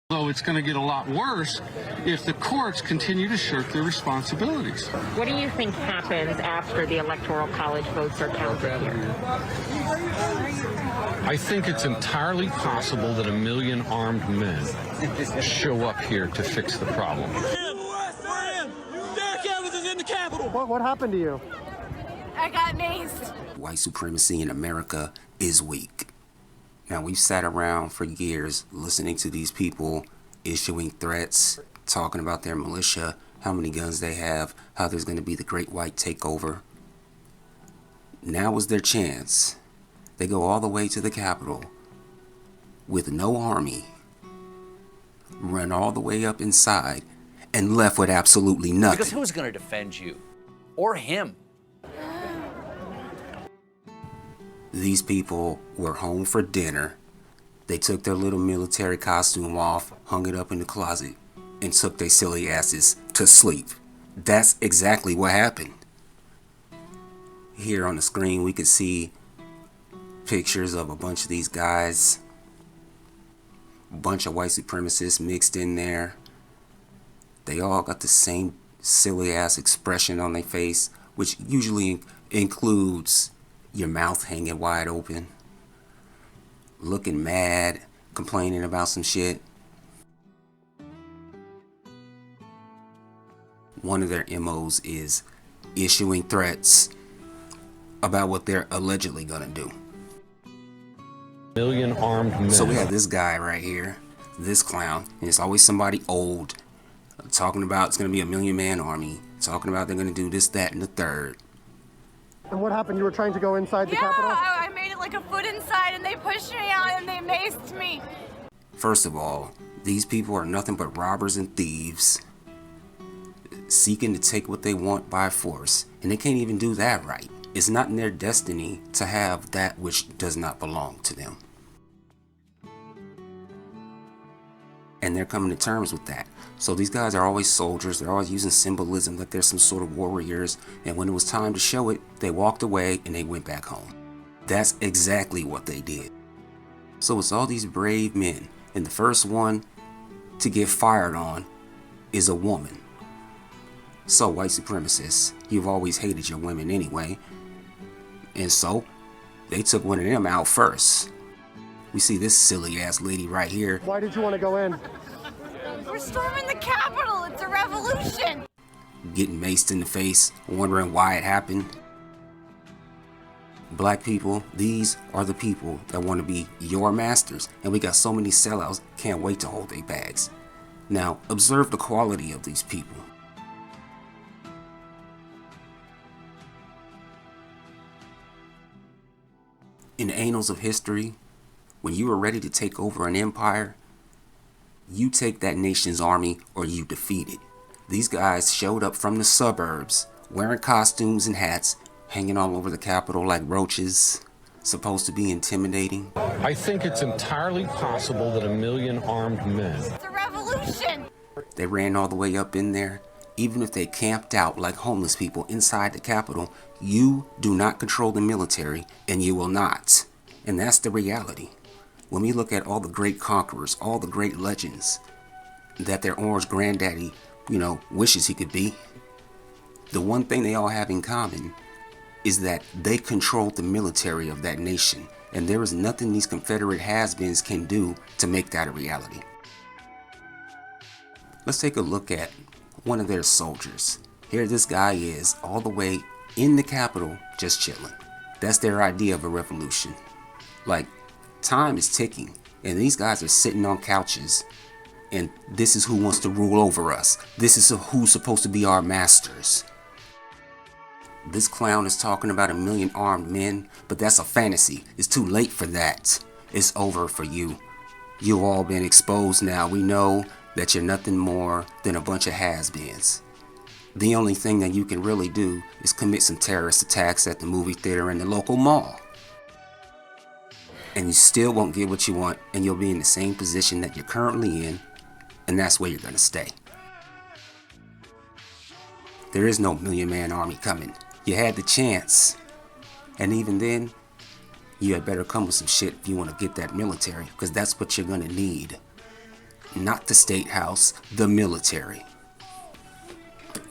Though it's going to get a lot worse if the courts continue to shirk their responsibilities. What do you think happens after the electoral college votes are counted here? I think it's entirely possible that 1 million armed men show up here to fix the problem. What happened to you? I got maced. White supremacy in America is weak. Now, we've sat around for years listening to these people issuing threats, talking about their militia, how many guns they have, how there's going to be the great white takeover. Now is their chance. They go all the way to the Capitol with no army, run all the way up inside, and left with absolutely nothing. Because who's going to defend you? Or him? These people were home for dinner. They took their little military costume off, hung it up in the closet, and took their silly asses to sleep. That's exactly what happened. Here on the screen, we could see pictures of a bunch of these guys. A bunch of white supremacists mixed in there. They all got the same silly ass expression on their face, which usually includes your mouth hanging wide open, looking mad, complaining about some shit. One of their MOs is issuing threats about what they're allegedly gonna do. 1 million armed men. So we have this guy right here, this clown, and it's always somebody old, talking about it's gonna be a 1 million man army, talking about they're gonna do this, that, and the third. And what happened? You were trying to go inside the Capitol? Yeah, I made it like a foot inside and they pushed me out and they maced me. First of all, these people are nothing but robbers and thieves, seeking to take what they want by force, and they can't even do that right. It's not in their destiny to have that which does not belong to them. And they're coming to terms with that. So these guys are always soldiers. They're always using symbolism like they're some sort of warriors. And when it was time to show it, they walked away and they went back home. That's exactly what they did. So it's all these brave men. And the first one to get fired on is a woman. So white supremacists, you've always hated your women anyway. And so they took one of them out first. We see this silly ass lady right here. Why did you want to go in? We're storming the Capitol. It's a revolution. Getting maced in the face, wondering why it happened. Black people, these are the people that want to be your masters. And we got so many sellouts, can't wait to hold their bags. Now, observe the quality of these people. In the annals of history, when you are ready to take over an empire, you take that nation's army or you defeat it. These guys showed up from the suburbs, wearing costumes and hats, hanging all over the Capitol like roaches, supposed to be intimidating. I think it's entirely possible that 1 million armed men. It's a revolution. They ran all the way up in there. Even if they camped out like homeless people inside the Capitol, you do not control the military, and you will not. And that's the reality. When we look at all the great conquerors, all the great legends that their orange granddaddy, wishes he could be, the one thing they all have in common is that they controlled the military of that nation. And there is nothing these Confederate has-beens can do to make that a reality. Let's take a look at one of their soldiers. Here this guy is, all the way in the Capitol, just chilling. That's their idea of a revolution. Like, time is ticking, and these guys are sitting on couches, and this is who wants to rule over us. This is who's supposed to be our masters. This clown is talking about 1 million armed men, but that's a fantasy. It's too late for that. It's over for you. You've all been exposed now. We know that you're nothing more than a bunch of has-beens. The only thing that you can really do is commit some terrorist attacks at the movie theater and the local mall. And you still won't get what you want, and you'll be in the same position that you're currently in, and that's where you're gonna stay. There is no 1 million man army coming. You had the chance, and even then, you had better come with some shit if you want to get that military, because that's what you're gonna need. not the state house, the military.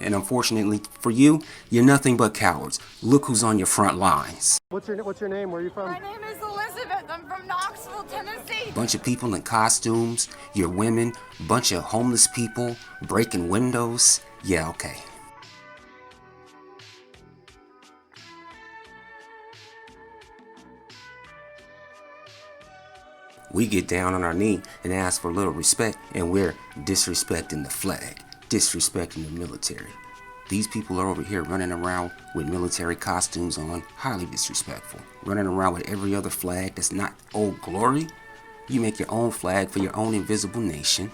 And unfortunately for you, you're nothing but cowards. Look who's on your front lines. What's your name? Where are you from? My name is Elizabeth. I'm from Knoxville, Tennessee. Bunch of people in costumes, your women, bunch of homeless people breaking windows. Yeah, okay. We get down on our knee and ask for a little respect, and we're disrespecting the flag, disrespecting the military. These people are over here running around with military costumes on, highly disrespectful. Running around with every other flag that's not Old Glory. You make your own flag for your own invisible nation.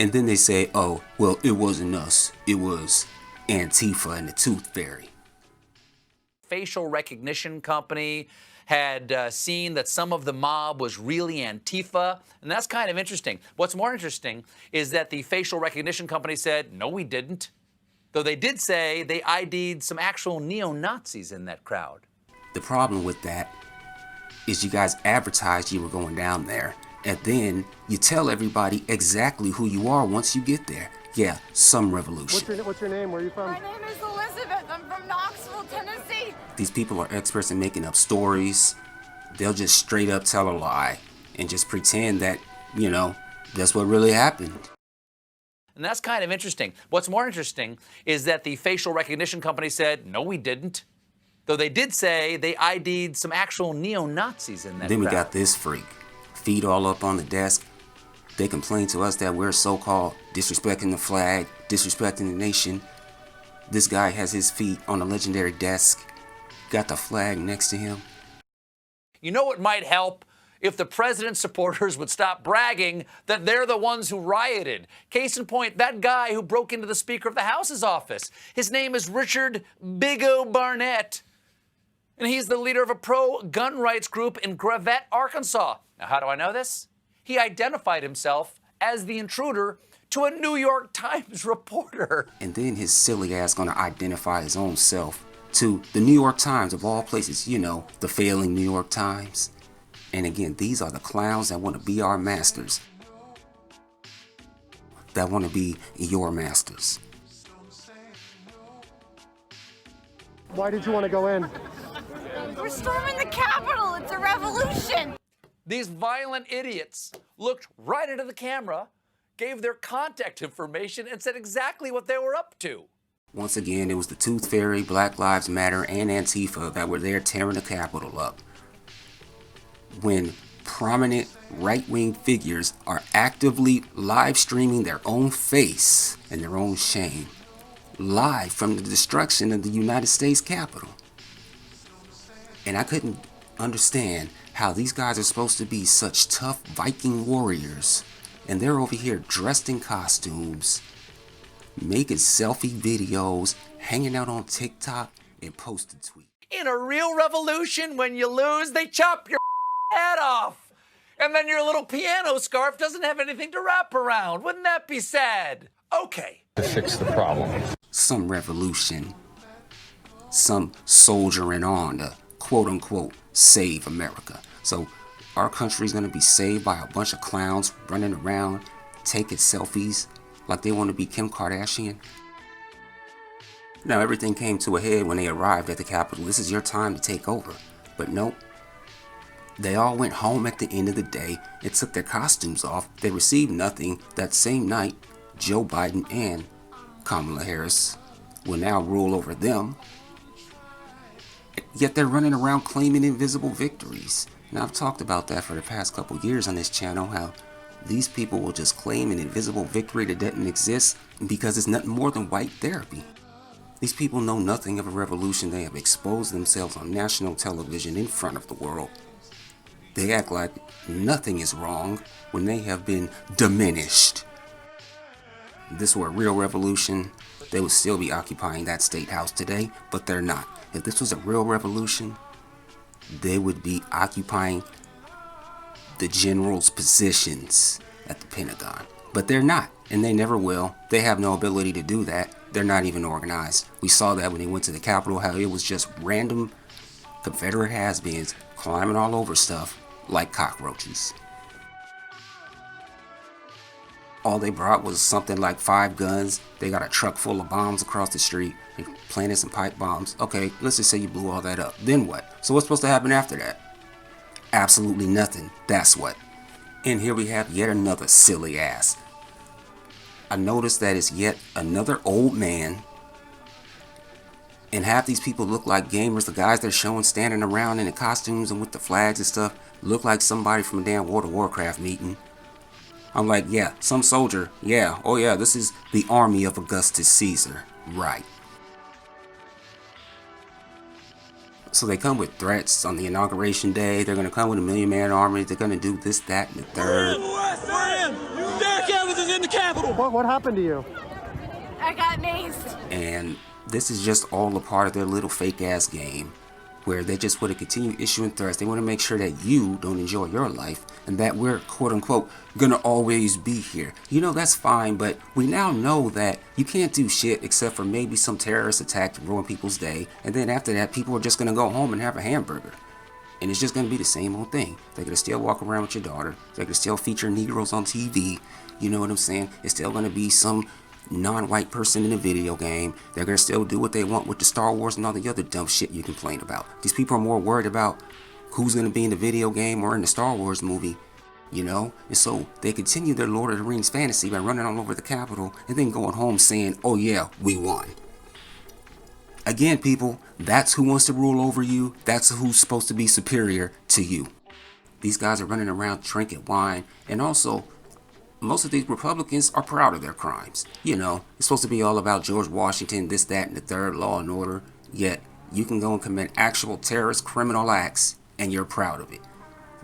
And then they say, oh, well, it wasn't us. It was Antifa and the Tooth Fairy. Facial recognition company had seen that some of the mob was really Antifa, and that's kind of interesting. What's more interesting is that the facial recognition company said, no, we didn't. Though they did say they ID'd some actual neo-Nazis in that crowd. The problem with that is you guys advertised you were going down there, and then you tell everybody exactly who you are once you get there. Yeah, some revolution. What's your name? Where are you from? My name is Elizabeth. I'm from Knoxville, Tennessee. These people are experts in making up stories. They'll just straight up tell a lie and just pretend that, you know, that's what really happened. And that's kind of interesting. What's more interesting is that the facial recognition company said, no, we didn't. Though they did say they ID'd some actual neo-Nazis in that Then we crowd. got this freak. Feet all up on the desk. They complain to us that we're so-called disrespecting the flag, disrespecting the nation. This guy has his feet on a legendary desk. Got the flag next to him. You know what might help? If the president's supporters would stop bragging that they're the ones who rioted. Case in point, that guy who broke into the Speaker of the House's office. His name is Richard Big O Barnett, and he's the leader of a pro-gun rights group in Gravette, Arkansas. Now, how do I know this? He identified himself as the intruder to a New York Times reporter. And then his silly ass gonna identify his own self to the New York Times of all places. You know, the failing New York Times. And again, these are the clowns that want to be our masters. That want to be your masters. Why did you want to go in? We're storming the Capitol. It's a revolution. These violent idiots looked right into the camera, gave their contact information, and said exactly what they were up to. Once again, it was the Tooth Fairy, Black Lives Matter, and Antifa that were there tearing the Capitol up. When prominent right-wing figures are actively live streaming their own face and their own shame, live from the destruction of the United States Capitol. And I couldn't understand how these guys are supposed to be such tough Viking warriors, and they're over here dressed in costumes, making selfie videos, hanging out on TikTok, and posting tweets. In a real revolution, when you lose, they chop your head off. And then your little piano scarf doesn't have anything to wrap around. Wouldn't that be sad? Okay. To fix the problem. Some revolution, some soldiering on to quote-unquote save America. So our country's gonna be saved by a bunch of clowns running around taking selfies like they want to be Kim Kardashian. Now everything came to a head when they arrived at the Capitol. This is your time to take over. But nope. They all went home at the end of the day and took their costumes off. They received nothing. That same night, Joe Biden and Kamala Harris will now rule over them. Yet they're running around claiming invisible victories. Now I've talked about that for the past couple years on this channel, how these people will just claim an invisible victory that doesn't exist because it's nothing more than white therapy. These people know nothing of a revolution. They have exposed themselves on national television in front of the world. They act like nothing is wrong when they have been diminished. If this were a real revolution, they would still be occupying that state house today, but they're not. If this was a real revolution, they would be occupying the general's positions at the Pentagon. But they're not, and they never will. They have no ability to do that. They're not even organized. We saw that when they went to the Capitol, how it was just random Confederate has-beens climbing all over stuff like cockroaches. All they brought was something like 5 guns. They got a truck full of bombs across the street. They planted some pipe bombs. Okay, let's just say you blew all that up. Then what? So what's supposed to happen after that? Absolutely nothing. That's what. And here we have yet another silly ass. I noticed that it's yet another old man. And half these people look like gamers. The guys they're showing standing around in the costumes and with the flags and stuff look like somebody from a damn World of Warcraft meeting. I'm like, yeah, some soldier. Yeah, oh yeah, this is the army of Augustus Caesar. Right. So they come with threats on the inauguration day. They're going to come with a 1,000,000-man army. They're going to do this, that, and the third. In the Capitol. What happened to you? I got maced. And this is just all a part of their little fake ass game where they just want to continue issuing threats. They want to make sure that you don't enjoy your life and that we're quote unquote gonna always be here. You know, that's fine, but we now know that you can't do shit except for maybe some terrorist attack to ruin people's day, and then after that people are just gonna go home and have a hamburger. And it's just gonna be the same old thing. They're gonna still walk around with your daughter. They're gonna still feature Negroes on TV. You know what I'm saying? It's still gonna be some non-white person in a video game. They're gonna still do what they want with the Star Wars and all the other dumb shit you complain about. These people are more worried about who's gonna be in the video game or in the Star Wars movie, you know? And so they continue their Lord of the Rings fantasy by running all over the Capitol and then going home saying, oh yeah, we won. Again, people, that's who wants to rule over you. That's who's supposed to be superior to you. These guys are running around drinking wine, and also most of these Republicans are proud of their crimes. You know, it's supposed to be all about George Washington, this, that, and the third, law and order. Yet, you can go and commit actual terrorist criminal acts, and you're proud of it.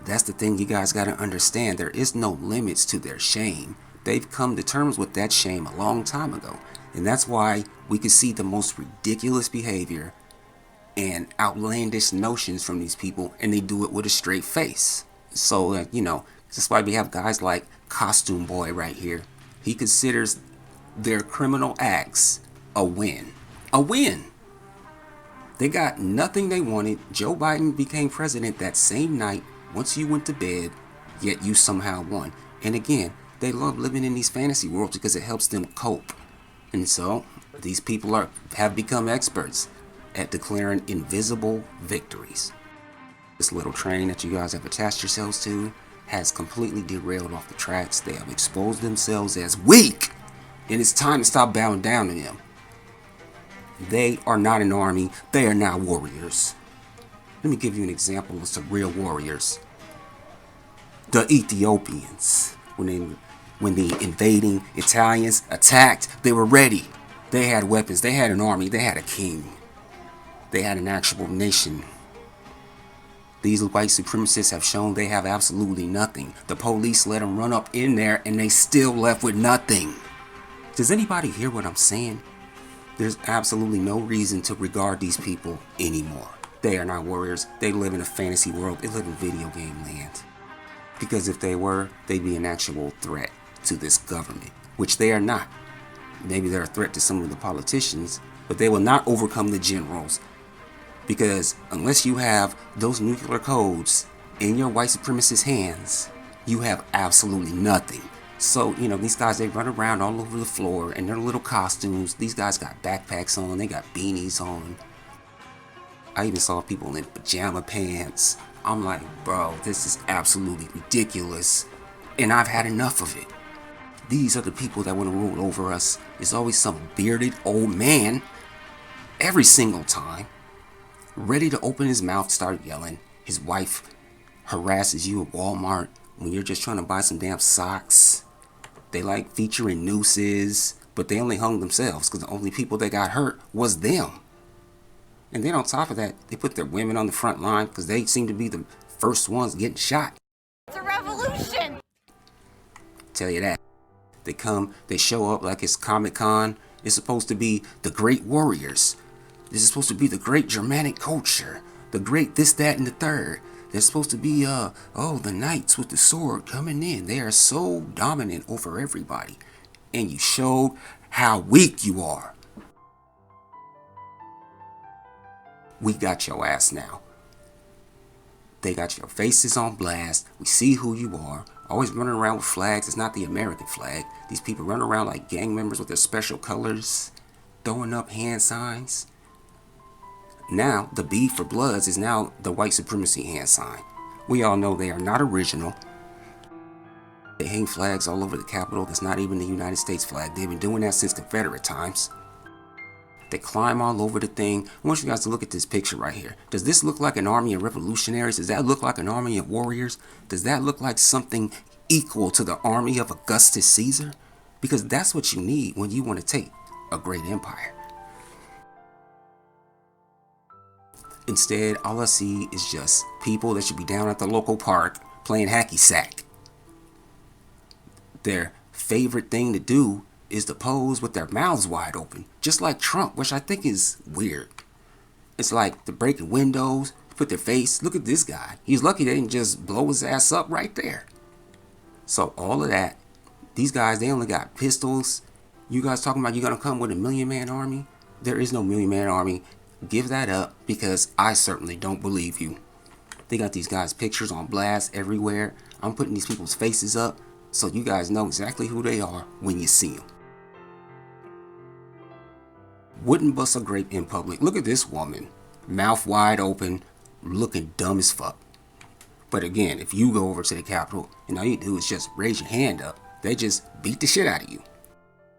That's the thing you guys got to understand. There is no limits to their shame. They've come to terms with that shame a long time ago. And that's why we can see the most ridiculous behavior and outlandish notions from these people, and they do it with a straight face. So, you know, that's why we have guys like Costume Boy right here. He considers their criminal acts a win. A win! They got nothing they wanted. Joe Biden became president that same night once you went to bed, yet you somehow won. And again, they love living in these fantasy worlds because it helps them cope. And so, these people have become experts at declaring invisible victories. This little train that you guys have attached yourselves to has completely derailed off the tracks. They have exposed themselves as weak, and it's time to stop bowing down to them. They are not an army, they are now warriors. Let me give you an example of some real warriors. The Ethiopians. When the invading Italians attacked, they were ready. They had weapons, they had an army, they had a king. They had an actual nation. These white supremacists have shown they have absolutely nothing. The police let them run up in there and they still left with nothing. Does anybody hear what I'm saying? There's absolutely no reason to regard these people anymore. They are not warriors. They live in a fantasy world. They live in video game land. Because if they were, they'd be an actual threat to this government, which they are not. Maybe they're a threat to some of the politicians, but they will not overcome the generals. Because unless you have those nuclear codes in your white supremacist hands, you have absolutely nothing. So, you know, these guys, they run around all over the floor in their little costumes. These guys got backpacks on, they got beanies on. I even saw people in pajama pants. I'm like, bro, this is absolutely ridiculous. And I've had enough of it. These are the people that want to rule over us. There's always some bearded old man every single time, ready to open his mouth, start yelling. His wife harasses you at Walmart when you're just trying to buy some damn socks. They like featuring nooses, but they only hung themselves because the only people that got hurt was them. And then on top of that, they put their women on the front line because they seem to be the first ones getting shot. It's a revolution. Tell you that. They come, they show up like it's Comic-Con. It's supposed to be the great warriors. This is supposed to be the great Germanic culture. The great this, that, and the third. They're supposed to be, the knights with the sword coming in. They are so dominant over everybody. And you showed how weak you are. We got your ass now. They got your faces on blast. We see who you are. always running around with flags. It's not the American flag. These people running around like gang members with their special colors, throwing up hand signs. Now, the B for Bloods is now the white supremacy hand sign. We all know they are not original. They hang flags all over the Capitol. That's not even the United States flag. They've been doing that since Confederate times. They climb all over the thing. I want you guys to look at this picture right here. Does this look like an army of revolutionaries? Does that look like an army of warriors? Does that look like something equal to the army of Augustus Caesar? Because that's what you need when you want to take a great empire. Instead, all I see is just people that should be down at the local park playing hacky sack. Their favorite thing to do is to pose with their mouths wide open, just like Trump, which I think is weird. It's like they're breaking windows, put their face. Look at this guy. He's lucky they didn't just blow his ass up right there. So all of that, these guys, they only got pistols. You guys talking about you're going to come with a 1,000,000-man army? There is no 1,000,000-man army. Give that up, because I certainly don't believe you. They got these guys' pictures on blast everywhere. I'm putting these people's faces up so you guys know exactly who they are when you see them. Wouldn't bust a grape in public. Look at this woman, mouth wide open, looking dumb as fuck. But again, if you go over to the Capitol and all you do is just raise your hand up, they just beat the shit out of you.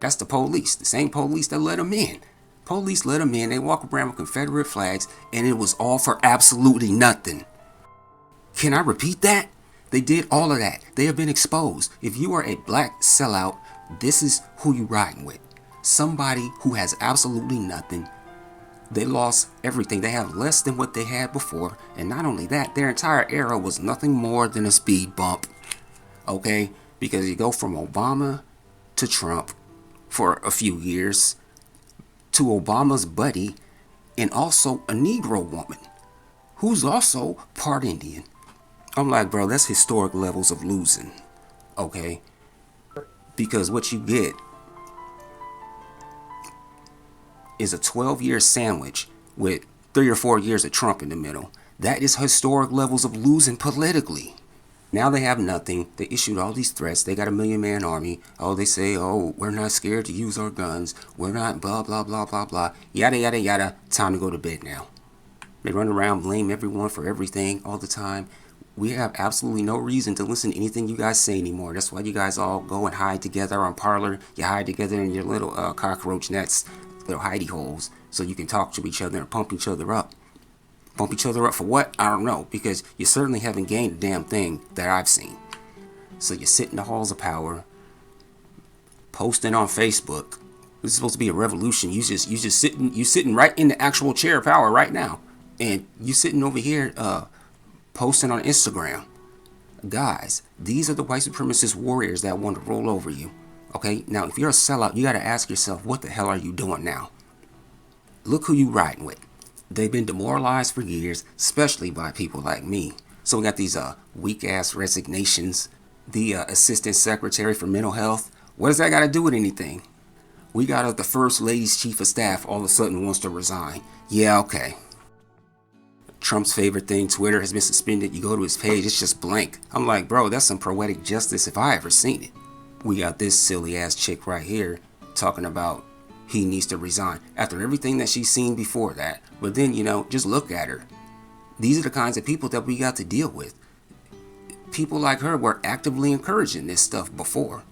That's the police, the same police that let them in. Police let them in, they walk around with Confederate flags, and it was all for absolutely nothing. Can I repeat that? They did all of that. They have been exposed. If you are a black sellout, this is who you riding with. Somebody who has absolutely nothing. They lost everything. They have less than what they had before. And not only that, their entire era was nothing more than a speed bump. Okay? Because you go from Obama to Trump for a few years, to Obama's buddy, and also a Negro woman who's also part Indian. I'm like, bro, that's historic levels of losing. Okay? Because what you get is a 12-year sandwich with 3 or 4 years of Trump in the middle. That is historic levels of losing politically. Now they have nothing. They issued all these threats. They got a 1,000,000-man army. Oh, they say, oh, we're not scared to use our guns. We're not blah, blah, blah, blah, blah. Yada, yada, yada. Time to go to bed now. They run around, blame everyone for everything all the time. We have absolutely no reason to listen to anything you guys say anymore. That's why you guys all go and hide together on Parler. You hide together in your little cockroach nets, little hidey holes, so you can talk to each other and pump each other up. Pump each other up for what? I don't know, because you certainly haven't gained a damn thing that I've seen. So you sit in the halls of power, posting on Facebook. This is supposed to be a revolution. You sitting right in the actual chair of power right now, and you sitting over here posting on Instagram. Guys, these are the white supremacist warriors that want to roll over you. Okay, now if you're a sellout, you got to ask yourself, what the hell are you doing now? Look who you riding with. They've been demoralized for years, especially by people like me. So we got these weak-ass resignations. The assistant secretary for mental health. What does that got to do with anything? We got the first lady's chief of staff all of a sudden wants to resign. Yeah, okay. Trump's favorite thing, Twitter, has been suspended. You go to his page, it's just blank. I'm like, bro, that's some poetic justice if I ever seen it. We got this silly ass chick right here talking about he needs to resign after everything that she's seen before that. But then, just look at her. These are the kinds of people that we got to deal with. People like her were actively encouraging this stuff before,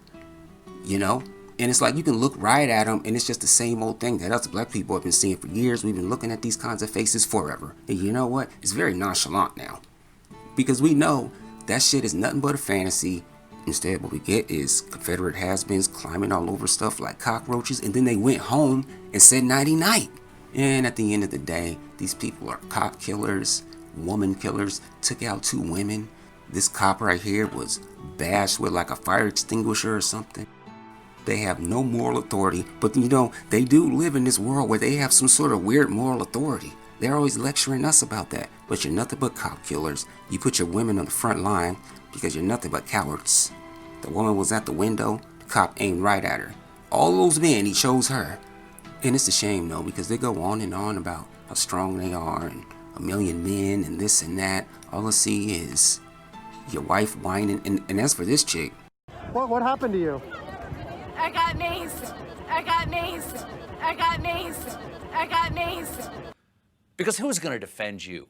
And it's like you can look right at them and it's just the same old thing that us black people have been seeing for years. We've been looking at these kinds of faces forever. And you know what? It's very nonchalant now. Because we know that shit is nothing but a fantasy. Instead, what we get is Confederate has-beens climbing all over stuff like cockroaches, and then they went home and said nighty-night. And at the end of the day, these people are cop killers, woman killers, took out 2 women. This cop right here was bashed with like a fire extinguisher or something. They have no moral authority, but they do live in this world where they have some sort of weird moral authority. They're always lecturing us about that, but you're nothing but cop killers. You put your women on the front line because you're nothing but cowards. The woman was at the window, the cop aimed right at her. All those men, he chose her. And it's a shame though, because they go on and on about how strong they are and 1,000,000 men and this and that. All I see is your wife whining. And as for this chick, What happened to you? I got maced. I got maced. I got maced. I got maced. Because who's going to defend you?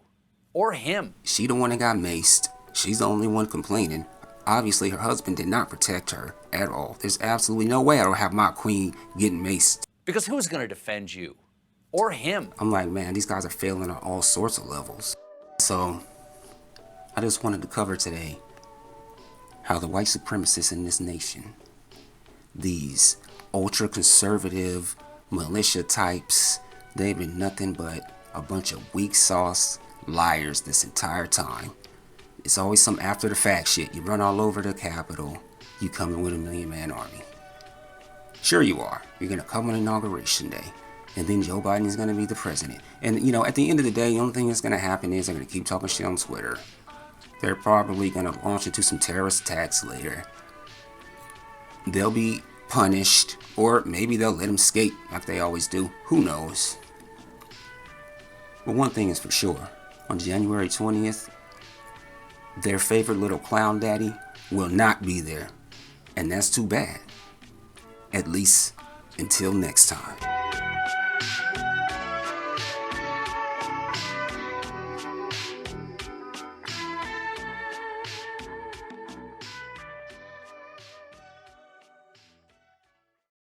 Or him? she the one that got maced. She's the only one complaining. Obviously, her husband did not protect her at all. There's absolutely no way I don't have my queen getting maced. Because who's going to defend you? Or him? I'm like, man, these guys are failing on all sorts of levels. So, I just wanted to cover today how the white supremacists in this nation, these ultra-conservative militia types, they've been nothing but a bunch of weak sauce liars this entire time. It's always some after the fact shit. You run all over the Capitol, you come in with a 1,000,000-man army. Sure you are. You're gonna come on inauguration day, and then Joe Biden is gonna be the president. And you know, at the end of the day, the only thing that's gonna happen is they're gonna keep talking shit on Twitter. They're probably gonna launch into some terrorist attacks later. They'll be punished, or maybe they'll let them skate like they always do. Who knows? But one thing is for sure, on January 20th, their favorite little clown daddy will not be there. And that's too bad. At least until next time.